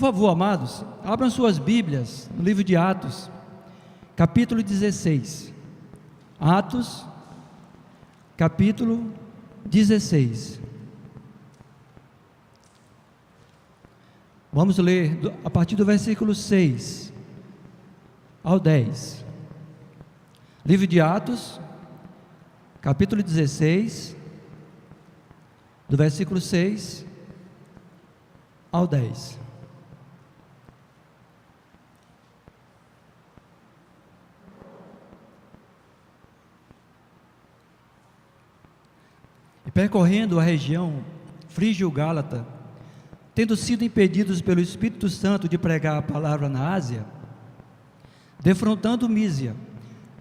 favor, amados, abram suas Bíblias no livro de Atos, capítulo 16. Atos, capítulo 16. Vamos ler a partir do versículo 6 ao 10. Livro de Atos, capítulo 16, do versículo 6 ao 10. E percorrendo a região frígio-gálata, tendo sido impedidos pelo Espírito Santo de pregar a palavra na Ásia, defrontando Mísia,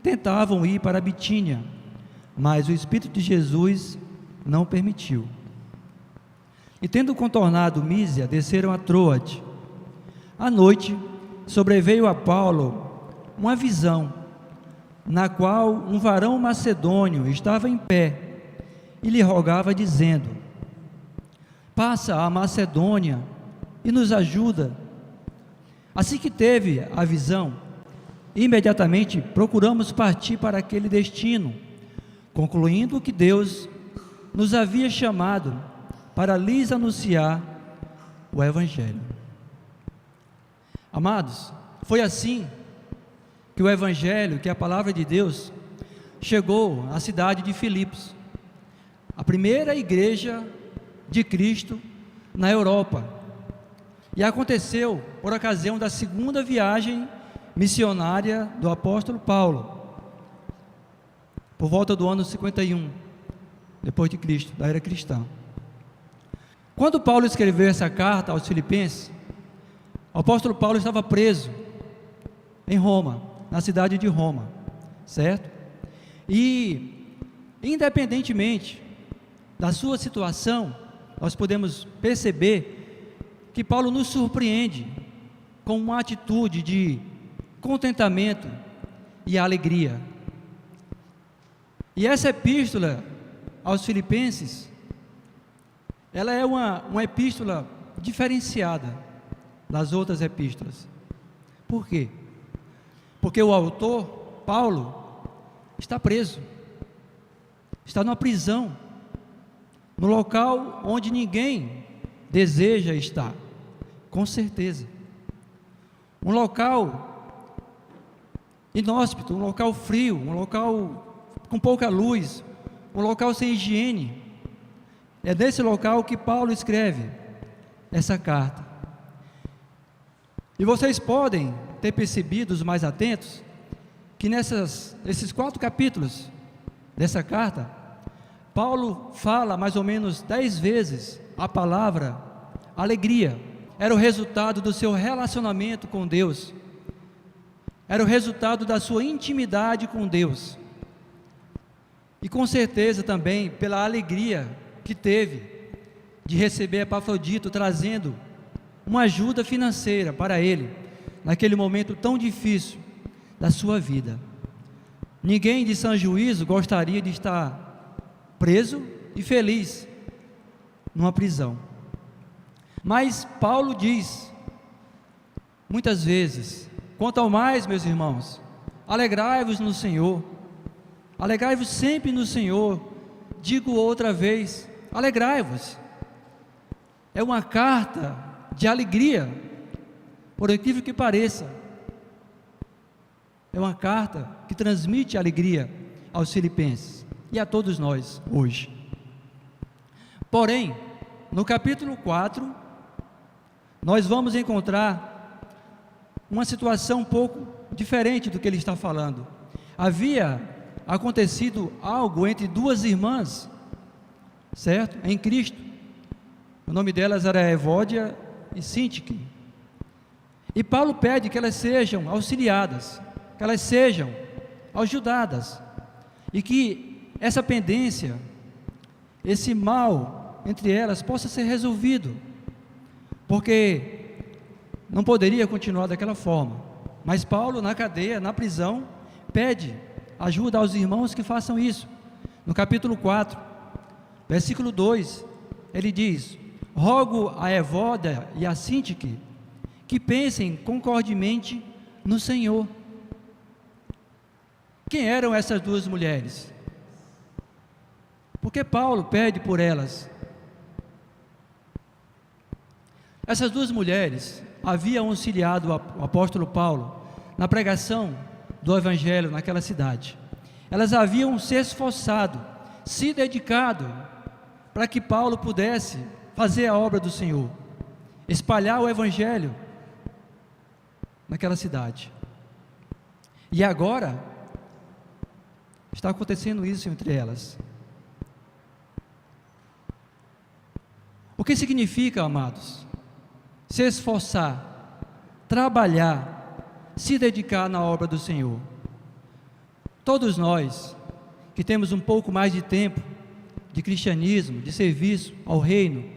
tentavam ir para a Bitínia, mas o Espírito de Jesus não permitiu. E tendo contornado Mísia, desceram a Troade. À noite, sobreveio a Paulo uma visão, na qual um varão macedônio estava em pé, e lhe rogava, dizendo: passa a Macedônia e nos ajuda. Assim que teve a visão, imediatamente procuramos partir para aquele destino, concluindo que Deus nos havia chamado para lhes anunciar o Evangelho. Amados, foi assim que o Evangelho, que a palavra de Deus, chegou à cidade de Filipos, a primeira igreja de Cristo na Europa, e aconteceu por ocasião da segunda viagem missionária do apóstolo Paulo, por volta do ano 51, depois de Cristo, da era cristã. Quando Paulo escreveu essa carta aos Filipenses, o apóstolo Paulo estava preso em Roma, na cidade de Roma, certo? E, independentemente da sua situação, nós podemos perceber que Paulo nos surpreende com uma atitude de contentamento e alegria. E essa epístola aos Filipenses, ela é uma epístola diferenciada das outras epístolas. Por quê? Porque o autor, Paulo, está preso, está numa prisão, no local onde ninguém deseja estar, com certeza. Um local inóspito, um local frio, um local com pouca luz, um local sem higiene. É nesse local que Paulo escreve essa carta. E vocês podem ter percebido, os mais atentos, que nesses 4 capítulos dessa carta, Paulo fala mais ou menos 10 vezes a palavra alegria. Era o resultado do seu relacionamento com Deus, era o resultado da sua intimidade com Deus, e com certeza também pela alegria que teve de receber Epafrodito, trazendo uma ajuda financeira para ele, naquele momento tão difícil da sua vida. Ninguém de sã juízo gostaria de estar preso e feliz numa prisão. Mas Paulo diz, muitas vezes: quanto ao mais, meus irmãos, alegrai-vos no Senhor, alegrai-vos sempre no Senhor. Digo outra vez, alegrai-vos. É uma carta de alegria, por incrível que pareça. É uma carta que transmite alegria aos filipenses e a todos nós hoje. Porém, no capítulo 4, nós vamos encontrar uma situação um pouco diferente do que ele está falando. Havia acontecido algo entre 2 irmãs, certo? Em Cristo. O nome delas era Evódia e Sintique. E Paulo pede que elas sejam auxiliadas, que elas sejam ajudadas, e que essa pendência, esse mal entre elas possa ser resolvido, porque não poderia continuar daquela forma. Mas Paulo, na cadeia, na prisão, pede ajuda aos irmãos que façam isso. No capítulo 4, versículo 2, ele diz: rogo a Evódia e a Sintique que pensem concordemente no Senhor. Quem eram essas duas mulheres? Porque Paulo pede por elas. Essas duas mulheres haviam auxiliado o apóstolo Paulo na pregação do Evangelho naquela cidade. Elas haviam se esforçado, se dedicado, para que Paulo pudesse fazer a obra do Senhor, espalhar o Evangelho naquela cidade. E agora está acontecendo isso entre elas. O que significa, amados, se esforçar, trabalhar, se dedicar na obra do Senhor? Todos nós que temos um pouco mais de tempo de cristianismo, de serviço ao reino,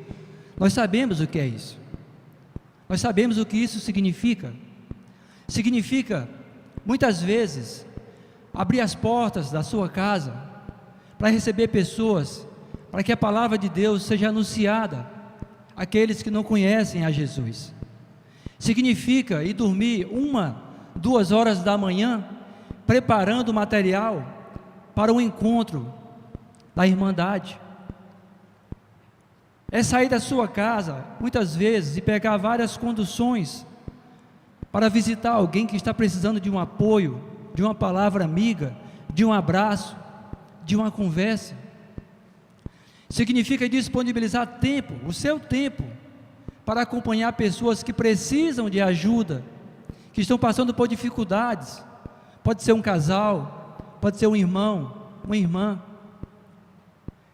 nós sabemos o que é isso. Nós sabemos o que isso significa. Significa, muitas vezes, abrir as portas da sua casa para receber pessoas, para que a palavra de Deus seja anunciada àqueles que não conhecem a Jesus. Significa ir dormir 1, 2 horas da manhã, preparando o material para o encontro da irmandade. É sair da sua casa, muitas vezes, e pegar várias conduções para visitar alguém que está precisando de um apoio, de uma palavra amiga, de um abraço, de uma conversa. Significa disponibilizar tempo, o seu tempo, para acompanhar pessoas que precisam de ajuda, que estão passando por dificuldades. Pode ser um casal, pode ser um irmão, uma irmã.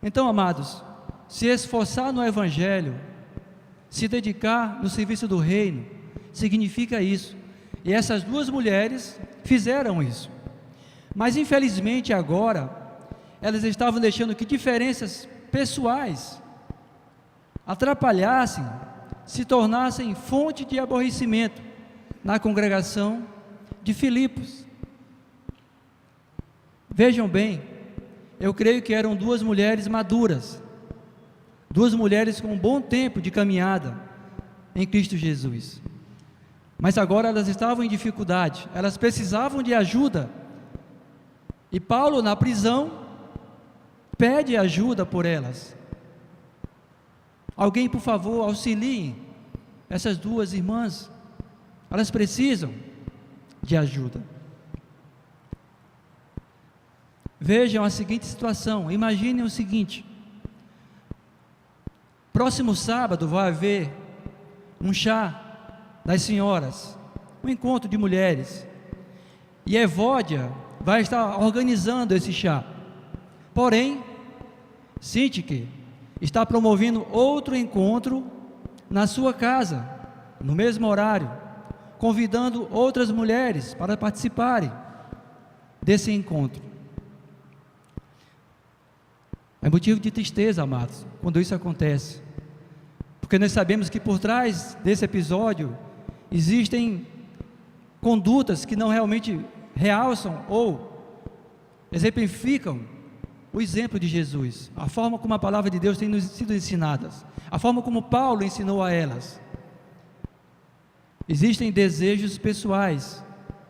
Então, amados, se esforçar no Evangelho, se dedicar no serviço do reino, significa isso. E essas duas mulheres fizeram isso. Mas infelizmente agora, elas estavam deixando que diferenças pessoais atrapalhassem, se tornassem fonte de aborrecimento na congregação de Filipos. Vejam bem, eu creio que eram duas mulheres maduras, duas mulheres com um bom tempo de caminhada em Cristo Jesus, mas agora elas estavam em dificuldade, elas precisavam de ajuda, e Paulo na prisão pede ajuda por elas. Alguém, por favor, auxilie essas duas irmãs, elas precisam de ajuda. Vejam a seguinte situação, imaginem o seguinte: próximo sábado vai haver um chá das senhoras, um encontro de mulheres, e Evódia vai estar organizando esse chá. Porém, Sintique está promovendo outro encontro na sua casa, no mesmo horário, convidando outras mulheres para participarem desse encontro. É motivo de tristeza, amados, quando isso acontece, porque nós sabemos que por trás desse episódio existem condutas que não realmente realçam ou exemplificam o exemplo de Jesus, a forma como a palavra de Deus tem nos sido ensinadas, a forma como Paulo ensinou a elas. Existem desejos pessoais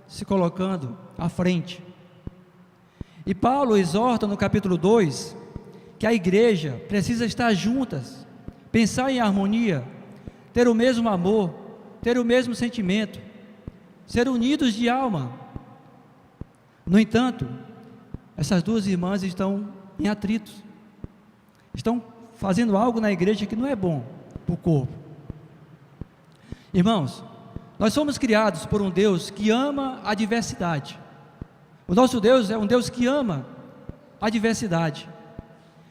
se colocando à frente, e Paulo exorta no capítulo 2 que a igreja precisa estar juntas, pensar em harmonia, ter o mesmo amor, ter o mesmo sentimento, ser unidos de alma. No entanto, essas duas irmãs estão em atritos, estão fazendo algo na igreja que não é bom para o corpo. Irmãos, nós somos criados por um Deus que ama a diversidade. O nosso Deus é um Deus que ama a diversidade.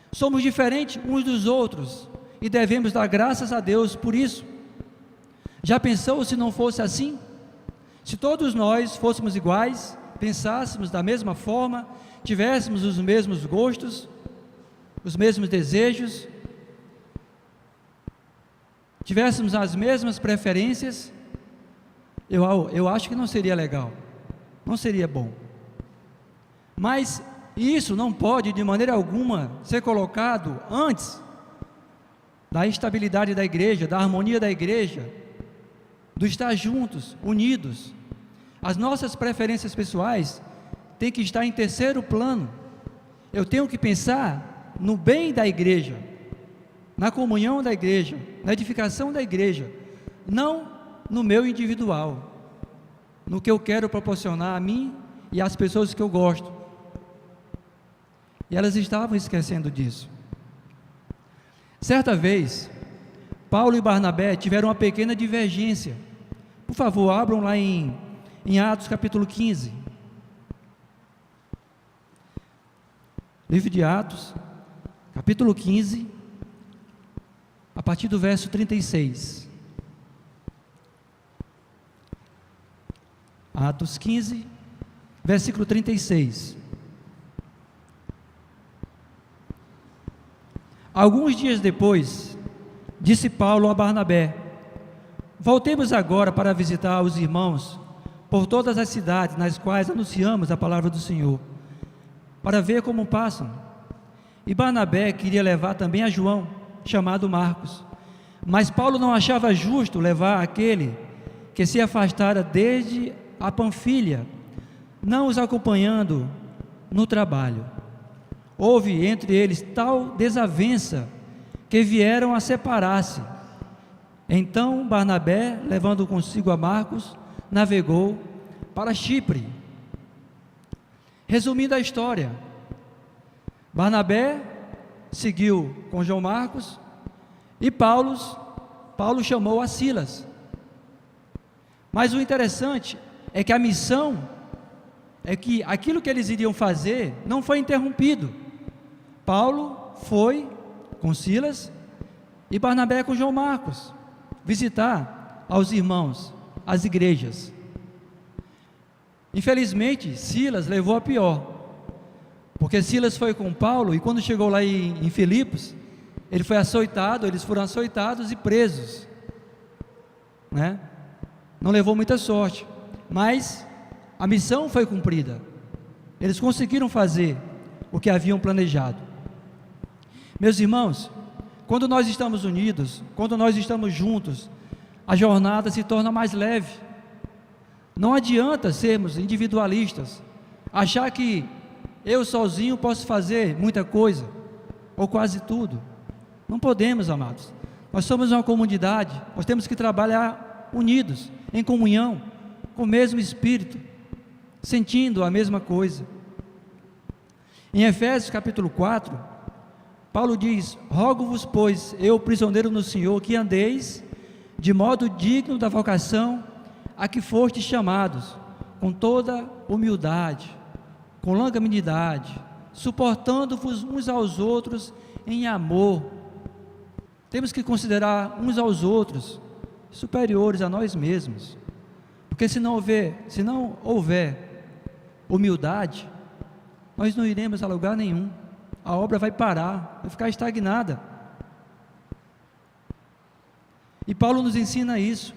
Somos diferentes uns dos outros e devemos dar graças a Deus por isso. Já pensou se não fosse assim? Se todos nós fôssemos iguais, pensássemos da mesma forma, tivéssemos os mesmos gostos, os mesmos desejos, tivéssemos as mesmas preferências, eu acho que não seria legal, não seria bom. Mas isso não pode de maneira alguma ser colocado antes da estabilidade da igreja, da harmonia da igreja, do estar juntos, unidos. As nossas preferências pessoais têm que estar em terceiro plano. Eu tenho que pensar no bem da igreja, na comunhão da igreja, na edificação da igreja, não no meu individual, no que eu quero proporcionar a mim e às pessoas que eu gosto. E elas estavam esquecendo disso. Certa vez, Paulo e Barnabé tiveram uma pequena divergência. Por favor, abram lá em Atos capítulo 15. Livro de Atos, capítulo 15, a partir do verso 36. Atos 15, versículo 36. Alguns dias depois, disse Paulo a Barnabé: voltemos agora para visitar os irmãos por todas as cidades nas quais anunciamos a palavra do Senhor, para ver como passam. E Barnabé queria levar também a João, chamado Marcos, mas Paulo não achava justo levar aquele que se afastara desde a Panfilha, não os acompanhando no trabalho. Houve entre eles tal desavença que vieram a separar-se. Então Barnabé, levando consigo a Marcos, navegou para Chipre. Resumindo a história, Barnabé seguiu com João Marcos e Paulo chamou a Silas. Mas o interessante é que a missão, é que aquilo que eles iriam fazer não foi interrompido. Paulo foi com Silas e Barnabé com João Marcos visitar aos irmãos, as igrejas. Infelizmente, Silas levou a pior, porque Silas foi com Paulo e quando chegou lá em Filipos, eles foram açoitados e presos, né? Não levou muita sorte, mas a missão foi cumprida. Eles conseguiram fazer o que haviam planejado. Meus irmãos, quando nós estamos unidos, quando nós estamos juntos, a jornada se torna mais leve. Não adianta sermos individualistas, achar que eu sozinho posso fazer muita coisa, ou quase tudo. Não podemos, amados. Nós somos uma comunidade, nós temos que trabalhar unidos, em comunhão, com o mesmo espírito, sentindo a mesma coisa. Em Efésios capítulo 4, Paulo diz: rogo-vos, pois, eu, prisioneiro no Senhor, que andeis de modo digno da vocação a que fostes chamados, com toda humildade, com longanimidade, suportando-vos uns aos outros em amor. Temos que considerar uns aos outros superiores a nós mesmos, porque se não houver humildade, nós não iremos a lugar nenhum. A obra vai parar, vai ficar estagnada. E Paulo nos ensina isso.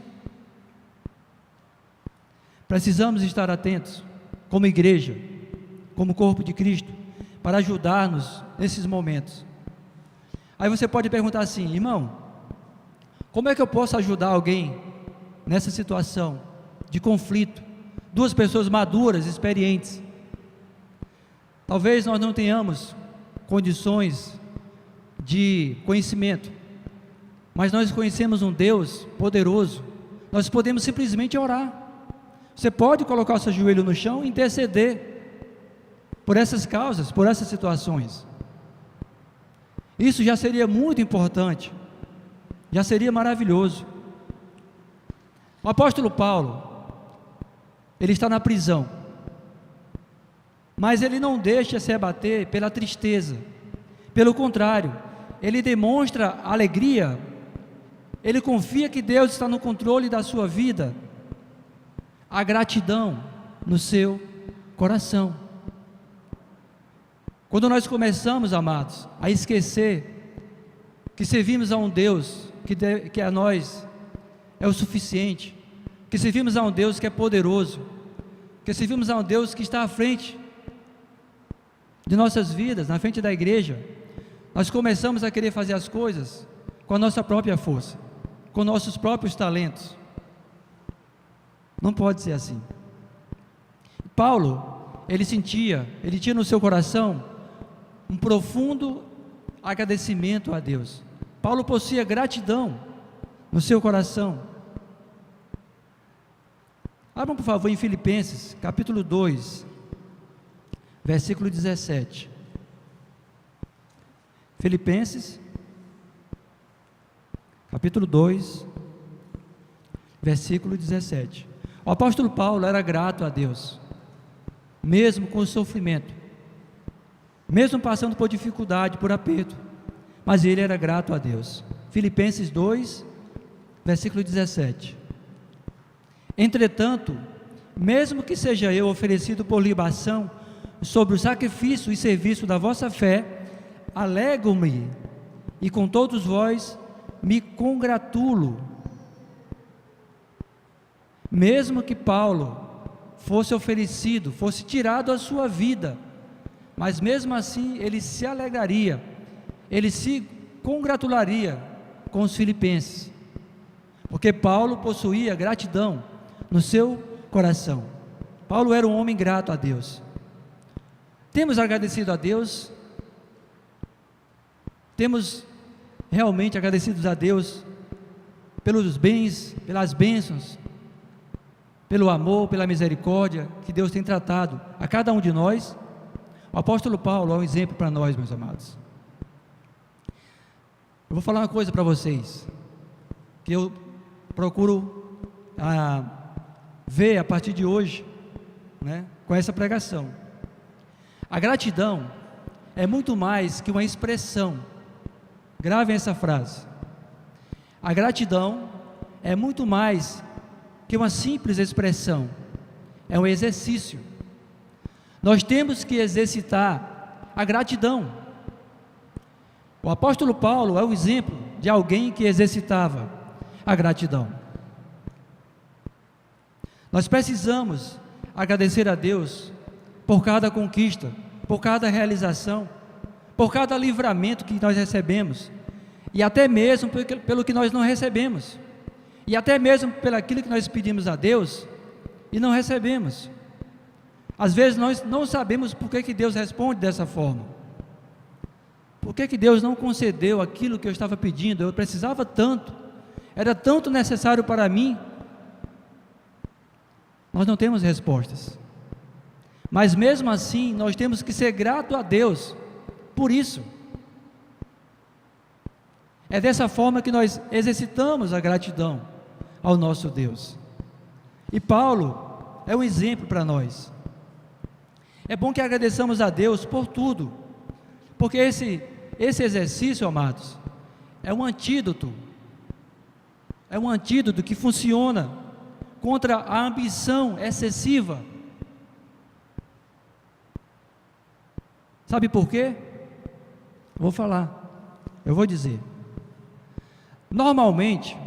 Precisamos estar atentos, como igreja, como corpo de Cristo, para ajudar-nos nesses momentos. Aí você pode perguntar assim: irmão, como é que eu posso ajudar alguém nessa situação de conflito? Duas pessoas maduras, experientes. Talvez nós não tenhamos condições de conhecimento, mas nós conhecemos um Deus poderoso. Nós podemos simplesmente orar. Você pode colocar o seu joelho no chão e interceder por essas causas, por essas situações. Isso já seria muito importante, já seria maravilhoso. O apóstolo Paulo, ele está na prisão, mas ele não deixa se abater pela tristeza. Pelo contrário, ele demonstra alegria. Ele confia que Deus está no controle da sua vida. A gratidão no seu coração. Quando nós começamos, amados, a esquecer que servimos a um Deus que a nós é o suficiente, que servimos a um Deus que é poderoso, que servimos a um Deus que está à frente de nossas vidas, na frente da igreja, nós começamos a querer fazer as coisas com a nossa própria força, com nossos próprios talentos. Não pode ser assim. Paulo, ele tinha no seu coração um profundo agradecimento a Deus. Paulo possuía gratidão no seu coração. Abram, por favor, em Filipenses, capítulo 2, versículo 17. Filipenses, capítulo 2, versículo 17. O apóstolo Paulo era grato a Deus, mesmo com o sofrimento, mesmo passando por dificuldade, por aperto, mas ele era grato a Deus. Filipenses 2, versículo 17. Entretanto, mesmo que seja eu oferecido por libação sobre o sacrifício e serviço da vossa fé, alegro-me e com todos vós me congratulo. Mesmo que Paulo fosse oferecido, fosse tirado a sua vida, mas mesmo assim ele se alegraria, ele se congratularia com os filipenses, porque Paulo possuía gratidão no seu coração. Paulo era um homem grato a Deus. Temos agradecido a Deus? Temos realmente agradecidos a Deus pelos bens, pelas bênçãos, pelo amor, pela misericórdia que Deus tem tratado a cada um de nós? O apóstolo Paulo é um exemplo para nós, meus amados. Eu vou falar uma coisa para vocês, que eu procuro ver a partir de hoje, com essa pregação. A gratidão é muito mais que uma expressão. Gravem essa frase. A gratidão é muito mais que uma simples expressão, é um exercício. Nós temos que exercitar a gratidão. O apóstolo Paulo é o exemplo de alguém que exercitava a gratidão. Nós precisamos agradecer a Deus por cada conquista, por cada realização, por cada livramento que nós recebemos, e até mesmo pelo que nós não recebemos, e até mesmo pelo aquilo que nós pedimos a Deus e não recebemos. Às vezes nós não sabemos por que Deus responde dessa forma. Por que Deus não concedeu aquilo que eu estava pedindo? Eu precisava tanto, era tanto necessário para mim. Nós não temos respostas, mas mesmo assim nós temos que ser grato a Deus por isso. É dessa forma que nós exercitamos a gratidão ao nosso Deus. E Paulo é um exemplo para nós. É bom que agradeçamos a Deus por tudo, porque esse exercício, amados, é um antídoto que funciona contra a ambição excessiva. Sabe por quê? Eu vou dizer. Normalmente,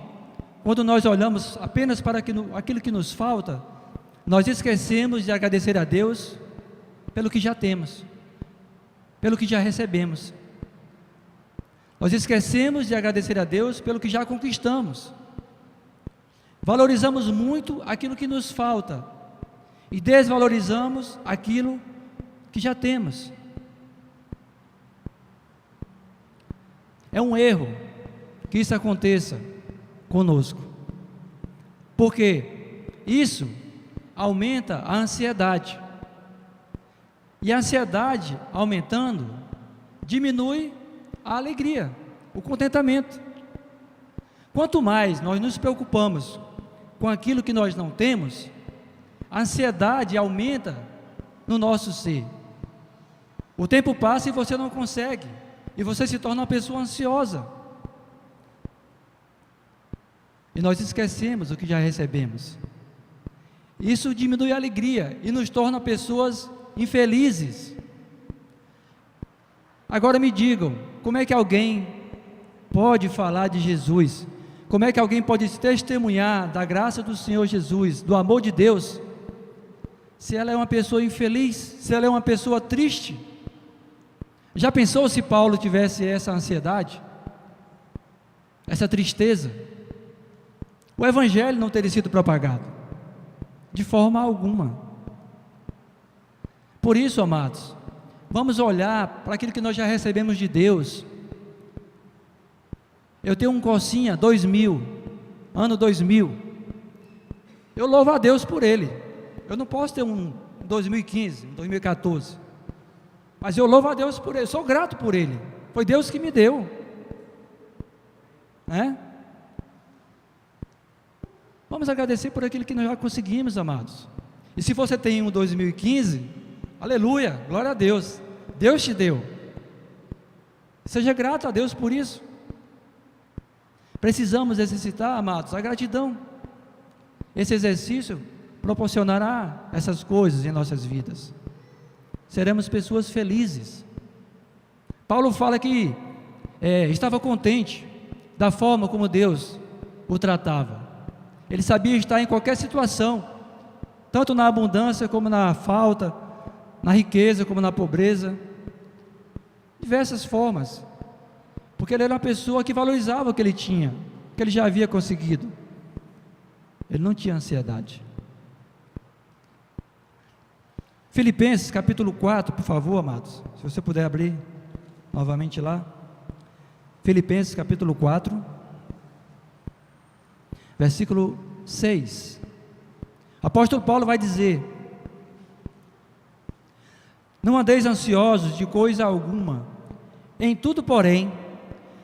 quando nós olhamos apenas para aquilo que nos falta, nós esquecemos de agradecer a Deus pelo que já temos, pelo que já recebemos. Nós esquecemos de agradecer a Deus pelo que já conquistamos. Valorizamos muito aquilo que nos falta e desvalorizamos aquilo que já temos. É um erro que isso aconteça conosco, porque isso aumenta a ansiedade, e a ansiedade aumentando diminui a alegria, o contentamento. Quanto mais nós nos preocupamos com aquilo que nós não temos, a ansiedade aumenta no nosso ser. O tempo passa e você não consegue, e você se torna uma pessoa ansiosa, e nós esquecemos o que já recebemos. Isso diminui a alegria e nos torna pessoas infelizes. Agora me digam, como é que alguém pode falar de Jesus? Como é que alguém pode testemunhar da graça do Senhor Jesus, do amor de Deus, se ela é uma pessoa infeliz, se ela é uma pessoa triste? Já pensou se Paulo tivesse essa ansiedade, essa tristeza? O Evangelho não teria sido propagado. de forma alguma. Por isso, amados, vamos olhar para aquilo que nós já recebemos de Deus. Eu tenho um Corsinha 2000, ano 2000, eu louvo a Deus por ele. Eu não posso ter um 2015, um 2014, mas eu louvo a Deus por ele, sou grato por ele, foi Deus que me deu, né? Vamos agradecer por aquilo que nós já conseguimos, amados. E se você tem um 2015, aleluia, glória a Deus, Deus te deu, seja grato a Deus por isso. Precisamos exercitar, amados, a gratidão. Esse exercício proporcionará essas coisas em nossas vidas. Seremos pessoas felizes. Paulo fala que estava contente da forma como Deus o tratava. Ele sabia estar em qualquer situação, tanto na abundância como na falta, na riqueza como na pobreza, diversas formas, porque ele era uma pessoa que valorizava o que ele tinha, o que ele já havia conseguido. Ele não tinha ansiedade. Filipenses capítulo 4, por favor, amados, se você puder abrir novamente lá, Filipenses capítulo 4, versículo 6, o apóstolo Paulo vai dizer: não andeis ansiosos de coisa alguma, em tudo, porém,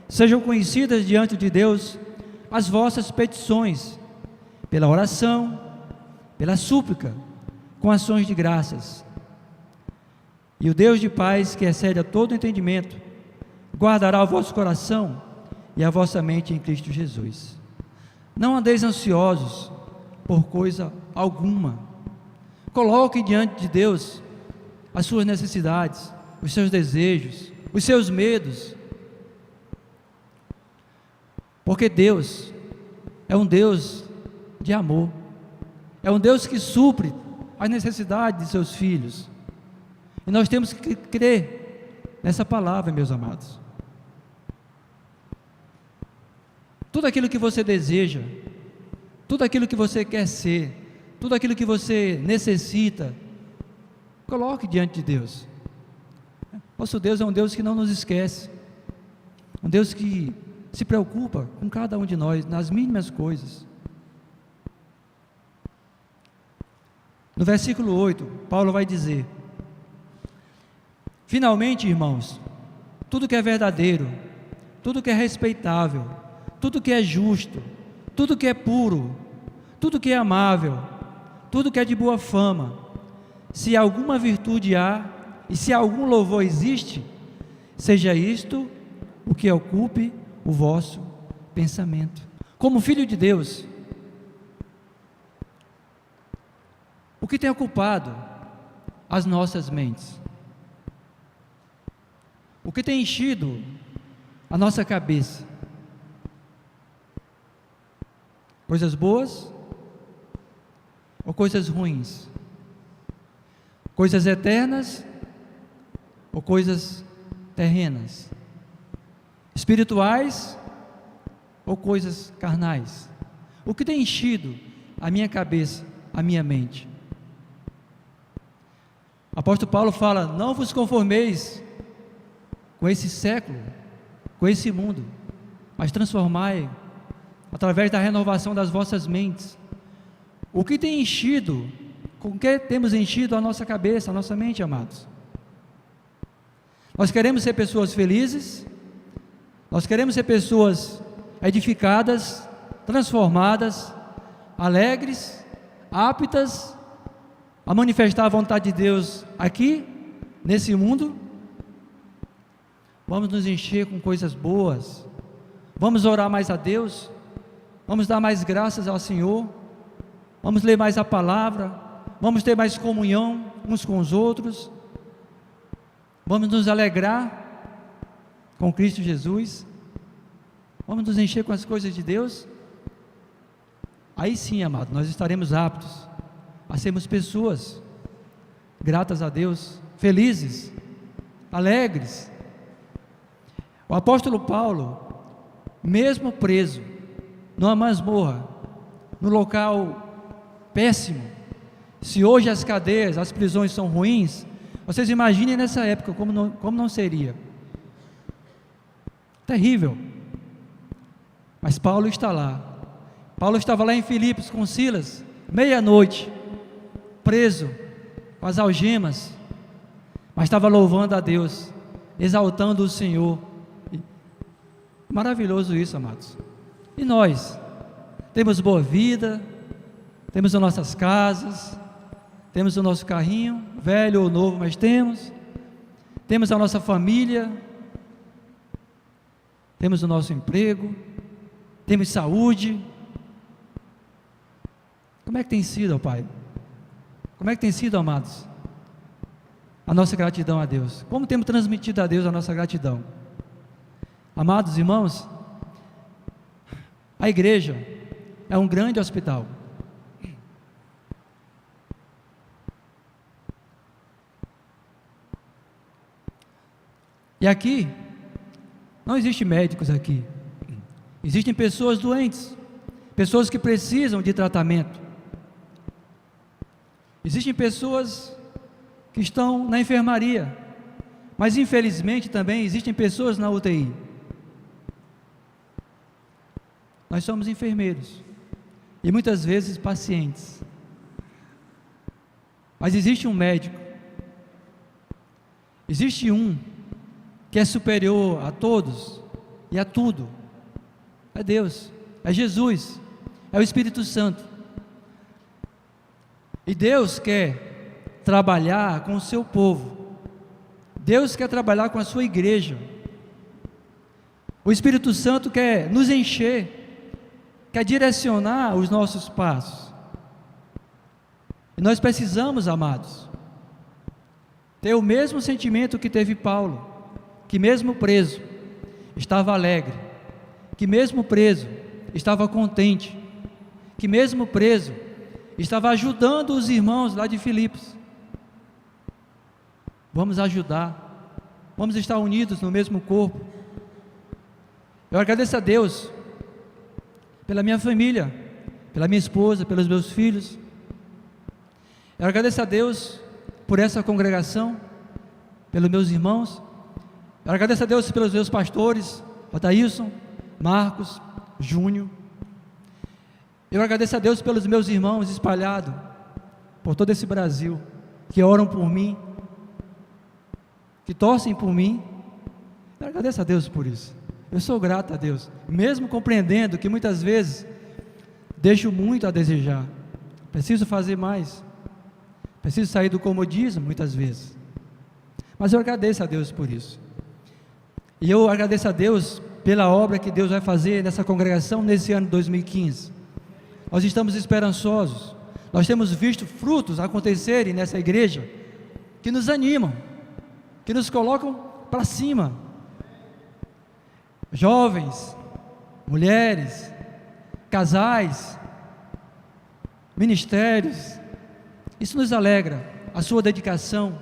sejam conhecidas diante de Deus as vossas petições, pela oração, pela súplica, com ações de graças. E o Deus de paz, que excede a todo entendimento, guardará o vosso coração e a vossa mente em Cristo Jesus. Não andeis ansiosos por coisa alguma. Coloque diante de Deus as suas necessidades, os seus desejos, os seus medos, porque Deus é um Deus de amor, é um Deus que supre as necessidades de seus filhos, e nós temos que crer nessa palavra, meus amados. Tudo aquilo que você deseja, tudo aquilo que você quer ser, tudo aquilo que você necessita, coloque diante de Deus. Nosso Deus é um Deus que não nos esquece, um Deus que se preocupa com cada um de nós, nas mínimas coisas. No versículo 8, Paulo vai dizer: finalmente, irmãos, tudo que é verdadeiro, tudo que é respeitável, tudo que é justo, tudo que é puro, tudo que é amável, tudo que é de boa fama, se alguma virtude há e se algum louvor existe, seja isto o que ocupe o vosso pensamento. Como filho de Deus, o que tem ocupado as nossas mentes? O que tem enchido a nossa cabeça? Coisas boas ou coisas ruins? Coisas eternas ou coisas terrenas? Espirituais ou coisas carnais? O que tem enchido a minha cabeça, a minha mente? O apóstolo Paulo fala: não vos conformeis com esse século, com esse mundo, mas transformai através da renovação das vossas mentes. O que tem enchido, com que temos enchido a nossa cabeça, a nossa mente, amados? Nós queremos ser pessoas felizes, nós queremos ser pessoas edificadas, transformadas, alegres, aptas a manifestar a vontade de Deus aqui, nesse mundo. Vamos nos encher com coisas boas, vamos orar mais a Deus, vamos dar mais graças ao Senhor, vamos ler mais a palavra, vamos ter mais comunhão uns com os outros, vamos nos alegrar com Cristo Jesus, vamos nos encher com as coisas de Deus. Aí sim, amado, nós estaremos aptos a sermos pessoas gratas a Deus, felizes, alegres. O apóstolo Paulo, mesmo preso numa masmorra, no local péssimo, Se hoje as cadeias, as prisões são ruins, vocês imaginem nessa época como não seria. Terrível. Mas Paulo está lá. Paulo estava lá em Filipos com Silas, meia-noite, preso, com as algemas, mas estava louvando a Deus, exaltando o Senhor. Maravilhoso isso, amados. E nós? Temos boa vida, temos as nossas casas, temos o nosso carrinho, velho ou novo, mas temos a nossa família, temos o nosso emprego, temos saúde. Como é que tem sido, ó Pai? Como é que tem sido, amados, a nossa gratidão a Deus? Como temos transmitido a Deus a nossa gratidão? Amados irmãos, a igreja é um grande hospital. E aqui, não existem médicos aqui. Existem pessoas doentes, pessoas que precisam de tratamento. Existem pessoas que estão na enfermaria, mas infelizmente também existem pessoas na UTI. Nós somos enfermeiros e muitas vezes pacientes. Mas existe um médico, existe um que é superior a todos e a tudo. É Deus, é Jesus, é o Espírito Santo. E Deus quer trabalhar com o seu povo. Deus quer trabalhar com a sua igreja. O Espírito Santo quer nos encher, quer direcionar os nossos passos. E nós precisamos, amados, ter o mesmo sentimento que teve Paulo, que mesmo preso, estava alegre, que mesmo preso, estava contente, que mesmo preso, estava ajudando os irmãos lá de Filipos. Vamos ajudar, vamos estar unidos no mesmo corpo. Eu agradeço a Deus pela minha família, pela minha esposa, pelos meus filhos. Eu agradeço a Deus por essa congregação, pelos meus irmãos. Eu agradeço a Deus pelos meus pastores, Otaílson, Marcos, Júnior. Eu agradeço a Deus pelos meus irmãos espalhados por todo esse Brasil, que oram por mim, que torcem por mim. Eu agradeço a Deus por isso. Eu sou grato a Deus, mesmo compreendendo que muitas vezes deixo muito a desejar. Preciso fazer mais, preciso sair do comodismo muitas vezes, mas eu agradeço a Deus por isso. E eu agradeço a Deus pela obra que Deus vai fazer nessa congregação nesse ano de 2015. Nós estamos esperançosos, nós temos visto frutos acontecerem nessa igreja, que nos animam, que nos colocam para cima. Jovens, mulheres, casais, ministérios, isso nos alegra, a sua dedicação,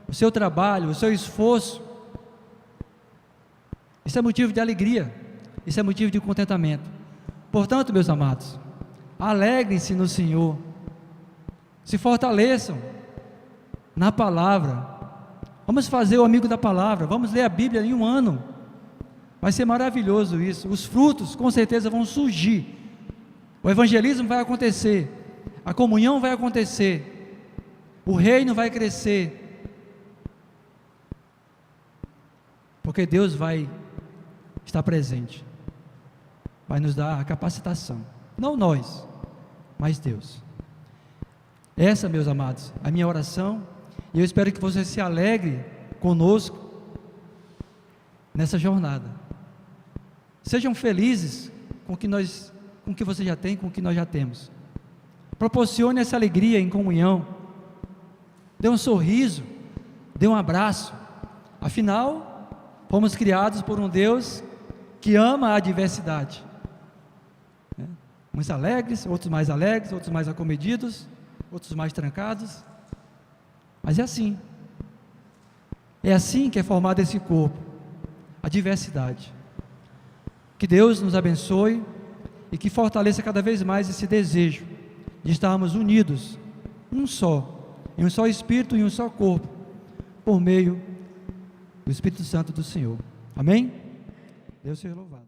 o seu trabalho, o seu esforço. Isso é motivo de alegria, isso é motivo de contentamento. Portanto, meus amados, alegrem-se no Senhor, se fortaleçam na palavra. Vamos fazer o amigo da palavra, vamos ler a Bíblia em um ano, vai ser maravilhoso isso. Os frutos com certeza vão surgir, o evangelismo vai acontecer, a comunhão vai acontecer, o reino vai crescer, porque Deus vai estar presente, vai nos dar a capacitação, não nós, mas Deus. Essa, meus amados, a minha oração, e eu espero que você se alegre conosco nessa jornada. Sejam felizes com o que você já tem, com o que nós já temos. Proporcione essa alegria em comunhão. Dê um sorriso, dê um abraço. Afinal, fomos criados por um Deus que ama a diversidade. Uns alegres, outros mais acomedidos, outros mais trancados. Mas é assim que é formado esse corpo, a diversidade. Que Deus nos abençoe e que fortaleça cada vez mais esse desejo de estarmos unidos um só, em um só Espírito e um só corpo, por meio do Espírito Santo do Senhor. Amém? Deus seja louvado.